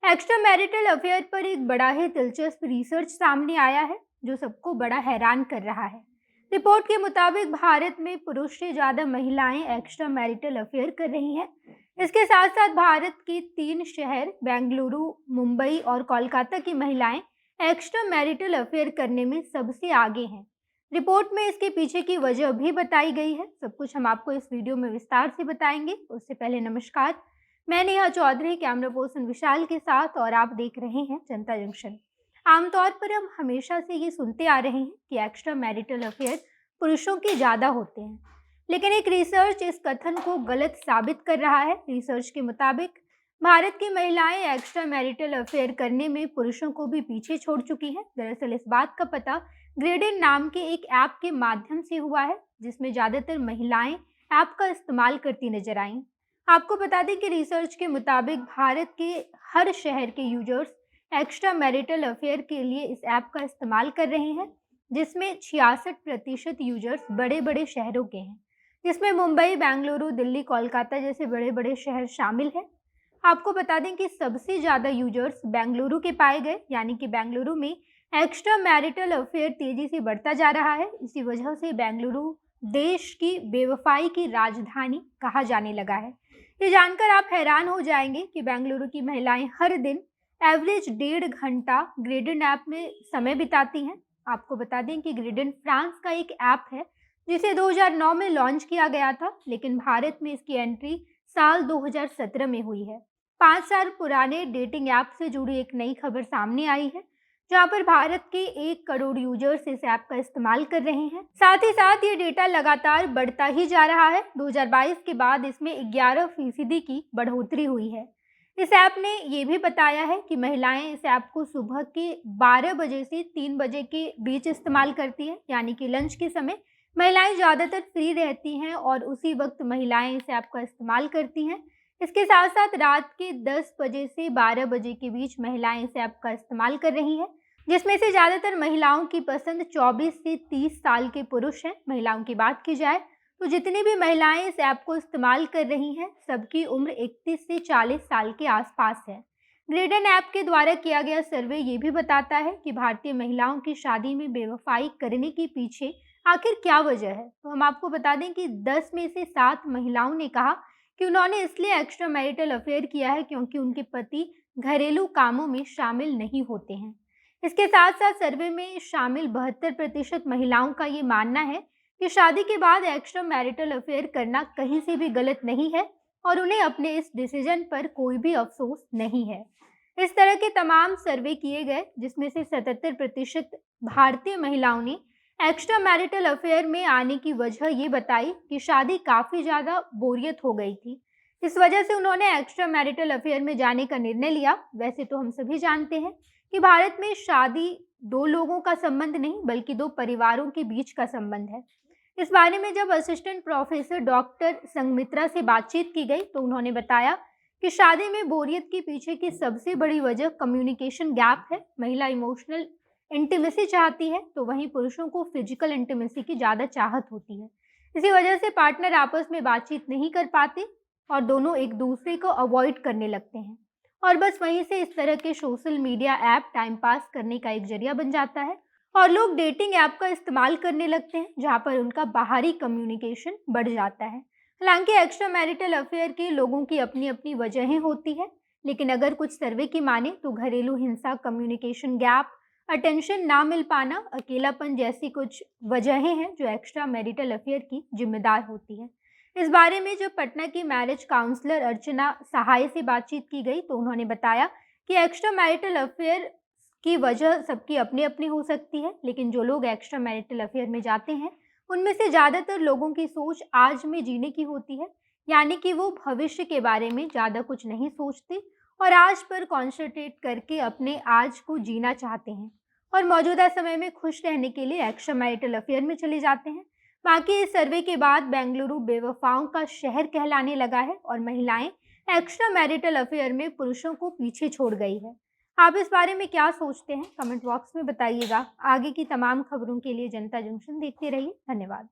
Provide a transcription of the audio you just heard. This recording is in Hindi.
एक्स्ट्रा मैरिटल अफेयर पर एक बड़ा ही दिलचस्प रिसर्च सामने आया है जो सबको बड़ा हैरान कर रहा है। रिपोर्ट के मुताबिक भारत में पुरुष से ज़्यादा महिलाएं एक्स्ट्रा मैरिटल अफेयर कर रही हैं। इसके साथ साथ भारत के 3 शहर बेंगलुरु, मुंबई और कोलकाता की महिलाएं एक्स्ट्रा मैरिटल अफेयर करने में सबसे आगे हैं। रिपोर्ट में इसके पीछे की वजह भी बताई गई है। सब कुछ हम आपको इस वीडियो में विस्तार से बताएंगे। उससे पहले नमस्कार, मैं नेहा चौधरी कैमरा पर्सन विशाल के साथ और आप देख रहे हैं जनता जंक्शन। आमतौर पर हम हमेशा से ये सुनते आ रहे हैं कि एक्स्ट्रा मैरिटल अफेयर पुरुषों के ज़्यादा होते हैं, लेकिन एक रिसर्च इस कथन को गलत साबित कर रहा है। रिसर्च के मुताबिक भारत की महिलाएं एक्स्ट्रा मैरिटल अफेयर करने में पुरुषों को भी पीछे छोड़ चुकी हैं। दरअसल इस बात का पता ग्रेडेन नाम के एक ऐप के माध्यम से हुआ है, जिसमें ज़्यादातर महिलाएं ऐप का इस्तेमाल करती नजर आईं। आपको बता दें कि रिसर्च के मुताबिक भारत के हर शहर के यूजर्स एक्स्ट्रा मैरिटल अफेयर के लिए इस ऐप का इस्तेमाल कर रहे हैं, जिसमें 66% यूजर्स बड़े बड़े शहरों के हैं, जिसमें मुंबई, बेंगलुरु, दिल्ली, कोलकाता जैसे बड़े बड़े शहर शामिल हैं। आपको बता दें कि सबसे ज़्यादा यूजर्स बेंगलुरु के पाए गए, यानी कि बेंगलुरु में एक्स्ट्रा मैरिटल अफेयर तेजी से बढ़ता जा रहा है। इसी वजह से बेंगलुरु देश की बेवफाई की राजधानी कहा जाने लगा है। ये जानकर आप हैरान हो जाएंगे कि बेंगलुरु की महिलाएं हर दिन एवरेज 1.5 घंटा ग्रेडेन ऐप में समय बिताती हैं। आपको बता दें कि ग्रेडेन फ्रांस का एक ऐप है जिसे 2009 में लॉन्च किया गया था, लेकिन भारत में इसकी एंट्री साल 2017 में हुई है। 5 साल पुराने डेटिंग ऐप से जुड़ी एक नई खबर सामने आई है, जहां पर भारत के 1 करोड़ यूजर्स इस ऐप का इस्तेमाल कर रहे हैं। साथ ही साथ ये डेटा लगातार बढ़ता ही जा रहा है। 2022 के बाद इसमें 11% की बढ़ोतरी हुई है। इस ऐप ने ये भी बताया है कि महिलाएं इस ऐप को सुबह के 12 बजे से 3 बजे के बीच इस्तेमाल करती हैं, यानी कि लंच के समय महिलाएं ज़्यादातर फ्री रहती हैं और उसी वक्त महिलाएं इस ऐप का इस्तेमाल करती हैं। इसके साथ साथ रात के 10 बजे से 12 बजे के बीच महिलाएं इस ऐप का इस्तेमाल कर रही हैं, जिसमें से ज़्यादातर महिलाओं की पसंद 24 से 30 साल के पुरुष हैं। महिलाओं की बात की जाए तो जितनी भी महिलाएं इस ऐप को इस्तेमाल कर रही हैं, सबकी उम्र 31 से 40 साल के आसपास है। ग्रेडन ऐप के द्वारा किया गया सर्वे ये भी बताता है कि भारतीय महिलाओं की शादी में बेवफाई करने के पीछे आखिर क्या वजह है। तो हम आपको बता दें कि 10 में से 7 महिलाओं ने कहा कि उन्होंने इसलिए एक्स्ट्रा मैरिटल अफेयर किया है क्योंकि उनके पति घरेलू कामों में शामिल नहीं होते हैं। इसके साथ साथ सर्वे में शामिल 72% महिलाओं का ये मानना है कि शादी के बाद एक्स्ट्रा मैरिटल अफेयर करना कहीं से भी गलत नहीं है और उन्हें अपने इस डिसीजन पर कोई भी अफसोस नहीं है। इस तरह के तमाम सर्वे किए गए, जिसमें से 77% भारतीय महिलाओं ने एक्स्ट्रा मैरिटल अफेयर में आने की वजह ये बताई कि शादी काफ़ी ज़्यादा बोरियत हो गई थी। इस वजह से उन्होंने एक्स्ट्रा मैरिटल अफेयर में जाने का निर्णय लिया। वैसे तो हम सभी जानते हैं कि भारत में शादी 2 लोगों का संबंध नहीं बल्कि 2 परिवारों के बीच का संबंध है। इस बारे में जब असिस्टेंट प्रोफेसर डॉक्टर संगमित्रा से बातचीत की गई तो उन्होंने बताया कि शादी में बोरियत के पीछे की सबसे बड़ी वजह कम्युनिकेशन गैप है। महिला इमोशनल इंटीमेसी चाहती है, तो वहीं पुरुषों को फिजिकल इंटीमेसी की ज़्यादा चाहत होती है। इसी वजह से पार्टनर आपस में बातचीत नहीं कर पाते और दोनों एक दूसरे को अवॉइड करने लगते हैं और बस वहीं से इस तरह के social media app time pass करने का एक जरिया बन जाता है और लोग डेटिंग ऐप का इस्तेमाल करने लगते हैं, जहां पर उनका बाहरी कम्युनिकेशन बढ़ जाता है। हालांकि एक्स्ट्रा मैरिटल अफेयर के लोगों की अपनी अपनी वजहें होती है, लेकिन अगर कुछ सर्वे की माने तो घरेलू हिंसा, कम्युनिकेशन गैप, अटेंशन ना मिल पाना, अकेलापन जैसी कुछ वजहें हैं जो एक्स्ट्रा मैरिटल अफेयर की जिम्मेदार होती है। इस बारे में जब पटना की मैरिज काउंसलर अर्चना सहाय से बातचीत की गई तो उन्होंने बताया कि एक्स्ट्रा मैरिटल अफेयर की वजह सबकी अपनी अपनी हो सकती है, लेकिन जो लोग एक्स्ट्रा मैरिटल अफेयर में जाते हैं उनमें से ज़्यादातर लोगों की सोच आज में जीने की होती है, यानी कि वो भविष्य के बारे में ज़्यादा कुछ नहीं सोचते और आज पर कॉन्सेंट्रेट करके अपने आज को जीना चाहते हैं और मौजूदा समय में खुश रहने के लिए एक्स्ट्रा मैरिटल अफेयर में चले जाते हैं। बाकी इस सर्वे के बाद बेंगलुरु बेवफाओं का शहर कहलाने लगा है और महिलाएं एक्स्ट्रा मैरिटल अफेयर में पुरुषों को पीछे छोड़ गई है। आप इस बारे में क्या सोचते हैं? कमेंट बॉक्स में बताइएगा। आगे की तमाम खबरों के लिए जनता जंक्शन देखते रहिए। धन्यवाद।